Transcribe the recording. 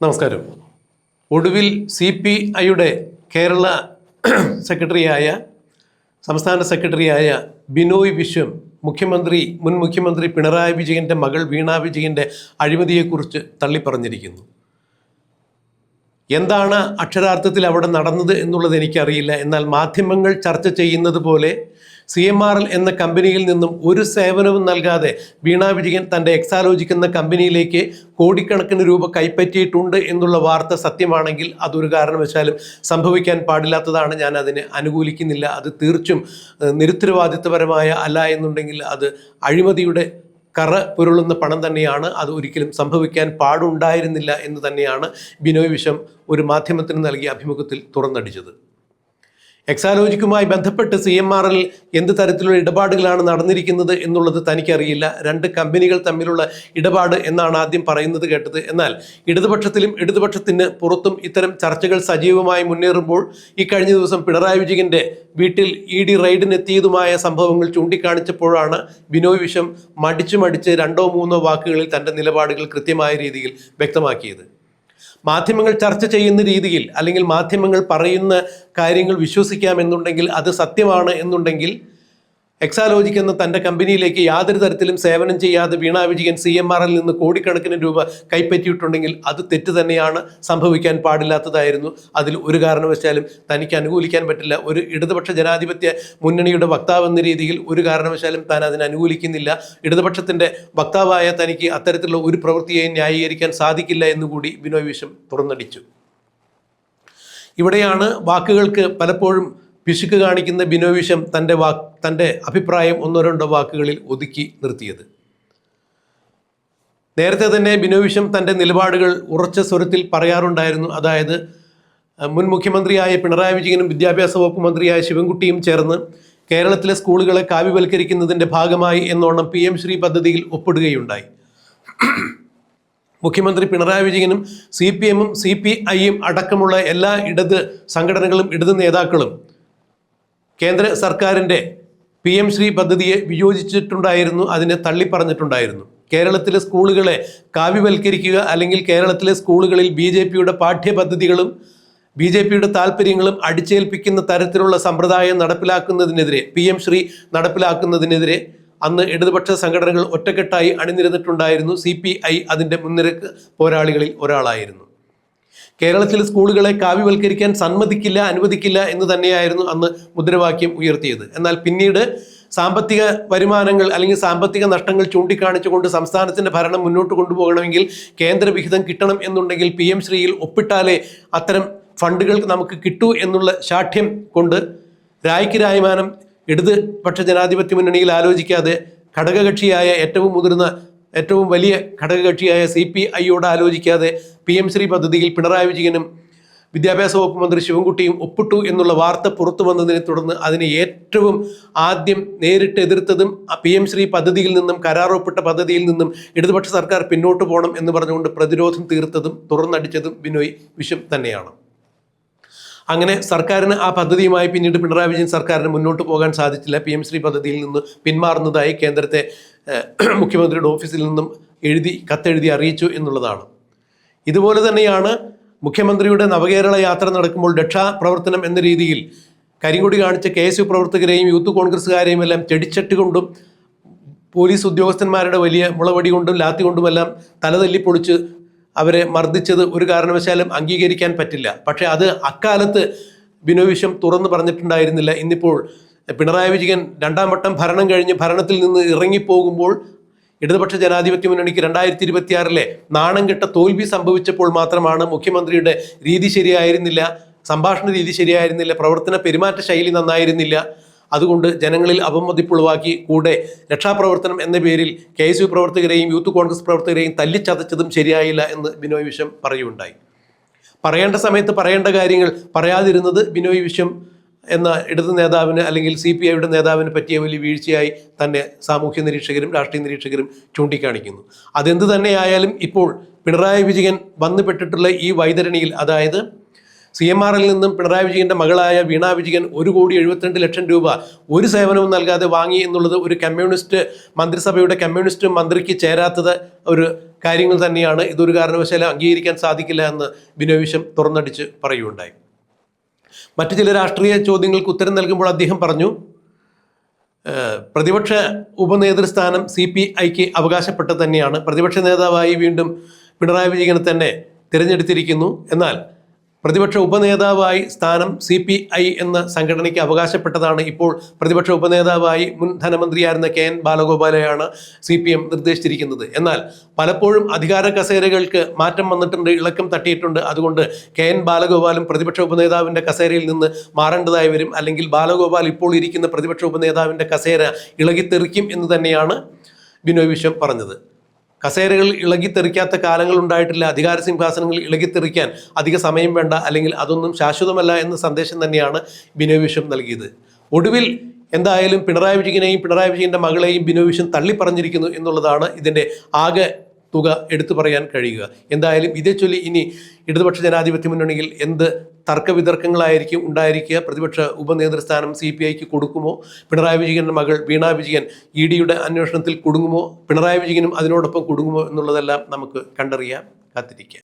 നമസ്കാരം. ഒടുവിൽ CPIയുടെ കേരള സംസ്ഥാന സെക്രട്ടറിയായ ബിനോയ് വിശ്വം മുൻ മുഖ്യമന്ത്രി പിണറായി വിജയൻ്റെ മകൾ വീണ വിജയൻ്റെ അഴിമതിയെക്കുറിച്ച് തള്ളിപ്പറഞ്ഞിരിക്കുന്നു. എന്താണ് അക്ഷരാർത്ഥത്തിൽ അവിടെ നടന്നത് എന്നുള്ളത് എനിക്കറിയില്ല. എന്നാൽ മാധ്യമങ്ങൾ ചർച്ച ചെയ്യുന്നത് പോലെ CMRL എന്ന കമ്പനിയിൽ നിന്നും ഒരു സേവനവും നൽകാതെ വീണ വിജയൻ തൻ്റെ എക്സാലോജിക് എന്ന കമ്പനിയിലേക്ക് കോടിക്കണക്കിന് രൂപ കൈപ്പറ്റിയിട്ടുണ്ട് എന്നുള്ള വാർത്ത സത്യമാണെങ്കിൽ അതൊരു കാരണവശാലും സംഭവിക്കാൻ പാടില്ലാത്തതാണ്. ഞാൻ അതിനെ അനുകൂലിക്കുന്നില്ല. അത് തീർച്ചും നിരുത്തരവാദിത്വപരമായ അല്ല എന്നുണ്ടെങ്കിൽ അത് അഴിമതിയുടെ കറ പുരളുന്ന പണം തന്നെയാണ്. അത് ഒരിക്കലും സംഭവിക്കാൻ പാടുണ്ടായിരുന്നില്ല എന്ന് തന്നെയാണ് ബിനോയ് വിശ്വം ഒരു മാധ്യമത്തിന് നൽകിയ അഭിമുഖത്തിൽ തുറന്നടിച്ചത്. എക്സാലോജിക്കുമായി ബന്ധപ്പെട്ട് CMRL എന്ത് തരത്തിലുള്ള ഇടപാടുകളാണ് നടന്നിരിക്കുന്നത് എന്നുള്ളത് തനിക്കറിയില്ല. രണ്ട് കമ്പനികൾ തമ്മിലുള്ള ഇടപാട് എന്നാണ് ആദ്യം പറയുന്നത് കേട്ടത്. എന്നാൽ ഇടതുപക്ഷത്തിലും ഇടതുപക്ഷത്തിന് പുറത്തും ഇത്തരം ചർച്ചകൾ സജീവമായി മുന്നേറുമ്പോൾ ഈ കഴിഞ്ഞ ദിവസം പിണറായി വിജയൻ്റെ വീട്ടിൽ ED റെയ്ഡിനെത്തിയതുമായ സംഭവങ്ങൾ ചൂണ്ടിക്കാണിച്ചപ്പോഴാണ് ബിനോയ് വിശ്വം മടിച്ച് രണ്ടോ മൂന്നോ വാക്കുകളിൽ തൻ്റെ നിലപാടുകൾ കൃത്യമായ രീതിയിൽ വ്യക്തമാക്കിയത്. മാധ്യമങ്ങൾ ചർച്ച ചെയ്യുന്ന രീതിയിൽ അല്ലെങ്കിൽ മാധ്യമങ്ങൾ പറയുന്ന കാര്യങ്ങൾ വിശ്വസിക്കാമെന്നുണ്ടെങ്കിൽ അത് സത്യമാണ് എന്നുണ്ടെങ്കിൽ എക്സാലോജിക് എന്ന തൻ്റെ കമ്പനിയിലേക്ക് യാതൊരു തരത്തിലും സേവനം ചെയ്യാതെ വീണ വിജയൻ CMRL നിന്ന് കോടിക്കണക്കിന് രൂപ കൈപ്പറ്റിയിട്ടുണ്ടെങ്കിൽ അത് തെറ്റ് തന്നെയാണ്, സംഭവിക്കാൻ പാടില്ലാത്തതായിരുന്നു. അതിൽ ഒരു കാരണവശാലും തനിക്ക് അനുകൂലിക്കാൻ പറ്റില്ല. ഒരു ഇടതുപക്ഷ ജനാധിപത്യ മുന്നണിയുടെ വക്താവ് എന്ന രീതിയിൽ ഒരു കാരണവശാലും താൻ അതിനെ അനുകൂലിക്കുന്നില്ല. ഇടതുപക്ഷത്തിൻ്റെ വക്താവായ തനിക്ക് അത്തരത്തിലുള്ള ഒരു പ്രവൃത്തിയെയും ന്യായീകരിക്കാൻ സാധിക്കില്ല എന്നുകൂടി ബിനോയ് വിശ്വം തുറന്നടിച്ചു. ഇവിടെയാണ് വാക്കുകൾക്ക് പലപ്പോഴും പിശുക്ക് കാണിക്കുന്ന ബിനോയ് വിശ്വം തൻ്റെ അഭിപ്രായം ഒന്നോ രണ്ടോ വാക്കുകളിൽ ഒതുക്കി നിർത്തിയത്. നേരത്തെ തന്നെ ബിനോയ് വിശ്വം തൻ്റെ നിലപാടുകൾ ഉറച്ച സ്വരത്തിൽ പറയാറുണ്ടായിരുന്നു. അതായത് മുൻ മുഖ്യമന്ത്രിയായ പിണറായി വിജയനും വിദ്യാഭ്യാസ വകുപ്പ് മന്ത്രിയായ ശിവൻകുട്ടിയും ചേർന്ന് കേരളത്തിലെ സ്കൂളുകളെ കാവ്യവൽക്കരിക്കുന്നതിൻ്റെ ഭാഗമായി എന്നോണം PM ശ്രീ പദ്ധതിയിൽ ഒപ്പിടുകയുണ്ടായി. മുഖ്യമന്ത്രി പിണറായി വിജയനും CPM-ഉം CPI-യും അടക്കമുള്ള എല്ലാ ഇടത് സംഘടനകളും ഇടത് നേതാക്കളും കേന്ദ്ര സർക്കാരിൻ്റെ PM ശ്രീ പദ്ധതിയെ വിയോജിച്ചിട്ടുണ്ടായിരുന്നു, അതിനെ തള്ളിപ്പറഞ്ഞിട്ടുണ്ടായിരുന്നു. കേരളത്തിലെ സ്കൂളുകളെ കാവ്യവൽക്കരിക്കുക അല്ലെങ്കിൽ കേരളത്തിലെ സ്കൂളുകളിൽ BJPയുടെ പാഠ്യപദ്ധതികളും BJPയുടെ താല്പര്യങ്ങളും അടിച്ചേൽപ്പിക്കുന്ന തരത്തിലുള്ള സമ്പ്രദായം നടപ്പിലാക്കുന്നതിനെതിരെ, PM ശ്രീ നടപ്പിലാക്കുന്നതിനെതിരെ അന്ന് ഇടതുപക്ഷ സംഘടനകൾ ഒറ്റക്കെട്ടായി അണിനിരന്നിട്ടുണ്ടായിരുന്നു. CPI അതിൻ്റെ മുൻനിരക്ക് പോരാളികളിൽ ഒരാളായിരുന്നു. കേരളത്തിലെ സ്കൂളുകളെ കാവ്യവൽക്കരിക്കാൻ അനുവദിക്കില്ല എന്ന് തന്നെയായിരുന്നു അന്ന് മുദ്രാവാക്യം ഉയർത്തിയത്. എന്നാൽ പിന്നീട് സാമ്പത്തിക വരുമാനങ്ങൾ അല്ലെങ്കിൽ സാമ്പത്തിക നഷ്ടങ്ങൾ ചൂണ്ടിക്കാണിച്ചുകൊണ്ട് സംസ്ഥാനത്തിൻ്റെ ഭരണം മുന്നോട്ട് കൊണ്ടുപോകണമെങ്കിൽ കേന്ദ്ര വിഹിതം കിട്ടണം എന്നുണ്ടെങ്കിൽ PM ശ്രീയിൽ ഒപ്പിട്ടാലേ അത്തരം ഫണ്ടുകൾ നമുക്ക് കിട്ടൂ എന്നുള്ള ശാഠ്യം കൊണ്ട് രായ്ക്ക് രായ്മാനം ഇടതുപക്ഷ ജനാധിപത്യ മുന്നണിയിൽ ആലോചിക്കാതെ ഘടകകക്ഷിയായ ഏറ്റവും വലിയ ഘടകകക്ഷിയായ CPI-യോട് ആലോചിക്കാതെ PM ശ്രീ പദ്ധതിയിൽ പിണറായി വിജയനും വിദ്യാഭ്യാസ വകുപ്പ് മന്ത്രി ശിവൻകുട്ടിയും ഒപ്പിട്ടു എന്നുള്ള വാർത്ത പുറത്തു വന്നതിനെ തുടർന്ന് അതിനെ ഏറ്റവും ആദ്യം നേരിട്ട് എതിർത്തതും PM ശ്രീ പദ്ധതിയിൽ നിന്നും, കരാറൊപ്പിട്ട പദ്ധതിയിൽ നിന്നും ഇടതുപക്ഷ സർക്കാർ പിന്നോട്ട് പോകണം എന്ന് പറഞ്ഞുകൊണ്ട് പ്രതിരോധം തീർത്തതും തുറന്നടിച്ചതും ബിനോയ് വിശ്വം തന്നെയാണ്. അങ്ങനെ സർക്കാരിന് ആ പദ്ധതിയുമായി പിന്നീട് പിണറായി വിജയൻ സർക്കാരിന് മുന്നോട്ട് പോകാൻ സാധിച്ചില്ല. PM ശ്രീ പദ്ധതിയിൽ നിന്ന് പിന്മാറുന്നതായി കേന്ദ്രത്തെ മുഖ്യമന്ത്രിയുടെ ഓഫീസിൽ നിന്നും കത്തെഴുതി അറിയിച്ചു എന്നുള്ളതാണ്. ഇതുപോലെ തന്നെയാണ് മുഖ്യമന്ത്രിയുടെ നവകേരള യാത്ര നടക്കുമ്പോൾ രക്ഷാപ്രവർത്തനം എന്ന രീതിയിൽ കരിങ്കൊടി കാണിച്ച KSU പ്രവർത്തകരെയും യൂത്ത് കോൺഗ്രസ്സുകാരെയും എല്ലാം ചെടിച്ചട്ടി കൊണ്ടും പോലീസ് ഉദ്യോഗസ്ഥന്മാരുടെ വലിയ മുളവടി കൊണ്ടും ലാത്തി കൊണ്ടുമെല്ലാം തലതല്ലിപ്പൊളിച്ച് അവരെ മർദ്ദിച്ചത് ഒരു കാരണവശാലും അംഗീകരിക്കാൻ പറ്റില്ല. പക്ഷേ അത് അക്കാലത്ത് ബിനോയ് വിശ്വം തുറന്നു പറഞ്ഞിട്ടുണ്ടായിരുന്നില്ല. ഇന്നിപ്പോൾ പിണറായി വിജയൻ രണ്ടാം വട്ടം ഭരണം കഴിഞ്ഞ് ഭരണത്തിൽ നിന്ന് ഇറങ്ങിപ്പോകുമ്പോൾ ഇടതുപക്ഷ ജനാധിപത്യ മുന്നണിക്ക് 2026 നാണം കെട്ട തോൽവി സംഭവിച്ചപ്പോൾ മാത്രമാണ് മുഖ്യമന്ത്രിയുടെ രീതി ശരിയായിരുന്നില്ല, സംഭാഷണ രീതി ശരിയായിരുന്നില്ല, പ്രവർത്തന പെരുമാറ്റ ശൈലി നന്നായിരുന്നില്ല, അതുകൊണ്ട് ജനങ്ങളിൽ അപമതിപ്പുളവാക്കി കൂടെ രക്ഷാപ്രവർത്തനം എന്ന പേരിൽ KSU പ്രവർത്തകരെയും യൂത്ത് കോൺഗ്രസ് പ്രവർത്തകരെയും തല്ലിച്ചതച്ചതും ശരിയായില്ല എന്ന് ബിനോയ് വിശ്വം പറയുകയുണ്ടായി. പറയേണ്ട സമയത്ത് പറയേണ്ട കാര്യങ്ങൾ പറയാതിരുന്നത് ബിനോയ് വിശ്വം എന്ന ഇടത് നേതാവിന് അല്ലെങ്കിൽ CPI-യുടെ നേതാവിന് പറ്റിയ വലിയ വീഴ്ചയായി തന്നെ സാമൂഹ്യ നിരീക്ഷകരും രാഷ്ട്രീയ നിരീക്ഷകരും ചൂണ്ടിക്കാണിക്കുന്നു. അതെന്ത് തന്നെയായാലും ഇപ്പോൾ പിണറായി വിജയൻ വന്നുപെട്ടിട്ടുള്ള ഈ വൈതരണിയിൽ, അതായത് CMRL നിന്നും പിണറായി വിജയൻ്റെ മകളായ വീണ വിജയൻ 1,72,00,000 രൂപ ഒരു സേവനവും നൽകാതെ വാങ്ങി എന്നുള്ളത് ഒരു കമ്മ്യൂണിസ്റ്റ് മന്ത്രിസഭയുടെ കമ്മ്യൂണിസ്റ്റ് മന്ത്രിക്ക് ചേരാത്തത് ഒരു കാര്യങ്ങൾ തന്നെയാണ്. ഇതൊരു കാരണവശാലും അംഗീകരിക്കാൻ സാധിക്കില്ല എന്ന് ബിനോയ് വിശ്വം തുറന്നടിച്ച് പറയുകയുണ്ടായി. മറ്റു ചില രാഷ്ട്രീയ ചോദ്യങ്ങൾക്ക് ഉത്തരം നൽകുമ്പോൾ അദ്ദേഹം പറഞ്ഞു, പ്രതിപക്ഷ ഉപനേതൃസ്ഥാനം CPIക്ക് അവകാശപ്പെട്ടത് തന്നെയാണ്. പ്രതിപക്ഷ നേതാവായി വീണ്ടും പിണറായി വിജയനെ തന്നെ തിരഞ്ഞെടുത്തിരിക്കുന്നു. എന്നാൽ പ്രതിപക്ഷ ഉപനേതാവായി സ്ഥാനം CPI എന്ന സംഘടനയ്ക്ക് അവകാശപ്പെട്ടതാണ്. ഇപ്പോൾ പ്രതിപക്ഷ ഉപനേതാവായി മുൻ ധനമന്ത്രിയായിരുന്ന KN ബാലഗോപാലെയാണ് CPM നിർദ്ദേശിച്ചിരിക്കുന്നത്. എന്നാൽ പലപ്പോഴും അധികാര കസേരകൾക്ക് മാറ്റം വന്നിട്ടുണ്ട്, ഇളക്കം തട്ടിയിട്ടുണ്ട്. അതുകൊണ്ട് KN ബാലഗോപാലും പ്രതിപക്ഷ ഉപനേതാവിൻ്റെ കസേരയിൽ നിന്ന് മാറേണ്ടതായി വരും. അല്ലെങ്കിൽ ബാലഗോപാൽ ഇപ്പോൾ ഇരിക്കുന്ന പ്രതിപക്ഷ ഉപനേതാവിൻ്റെ കസേര ഇളകിത്തെറിക്കും എന്ന് തന്നെയാണ് ബിനോയ് വിശ്വം പറഞ്ഞത്. കസേരകൾ ഇളകിത്തെറിക്കാത്ത കാലങ്ങൾ ഉണ്ടായിട്ടില്ല. അധികാര സിംഹാസനങ്ങൾ ഇളകിത്തെറിക്കാൻ അധിക സമയം വേണ്ട, അല്ലെങ്കിൽ അതൊന്നും ശാശ്വതമല്ല എന്ന സന്ദേശം തന്നെയാണ് ബിനോയ് വിശ്വം നൽകിയത്. ഒടുവിൽ എന്തായാലും പിണറായി വിജയനെയും പിണറായി വിജയൻ്റെ മകളെയും ബിനോയ് വിശ്വം തള്ളിപ്പറഞ്ഞിരിക്കുന്നു എന്നുള്ളതാണ് ഇതിൻ്റെ ആകെ തുക എടുത്തു പറയാൻ കഴിയുക. എന്തായാലും ഇതേ ചൊല്ലി ഇനി ഇടതുപക്ഷ ജനാധിപത്യ മുന്നണിയിൽ എന്ത് തർക്കവിതർക്കങ്ങളായിരിക്കും ഉണ്ടായിരിക്കുക? പ്രതിപക്ഷ ഉപനേതൃസ്ഥാനം CPIക്ക് കൊടുക്കുമോ? പിണറായി വിജയൻ്റെ മകൾ വീണ വിജയൻ EDയുടെ അന്വേഷണത്തിൽ കുടുങ്ങുമോ? പിണറായി വിജയനും അതിനോടൊപ്പം കുടുങ്ങുമോ എന്നുള്ളതെല്ലാം നമുക്ക് കണ്ടറിയാം, കാത്തിരിക്കാം.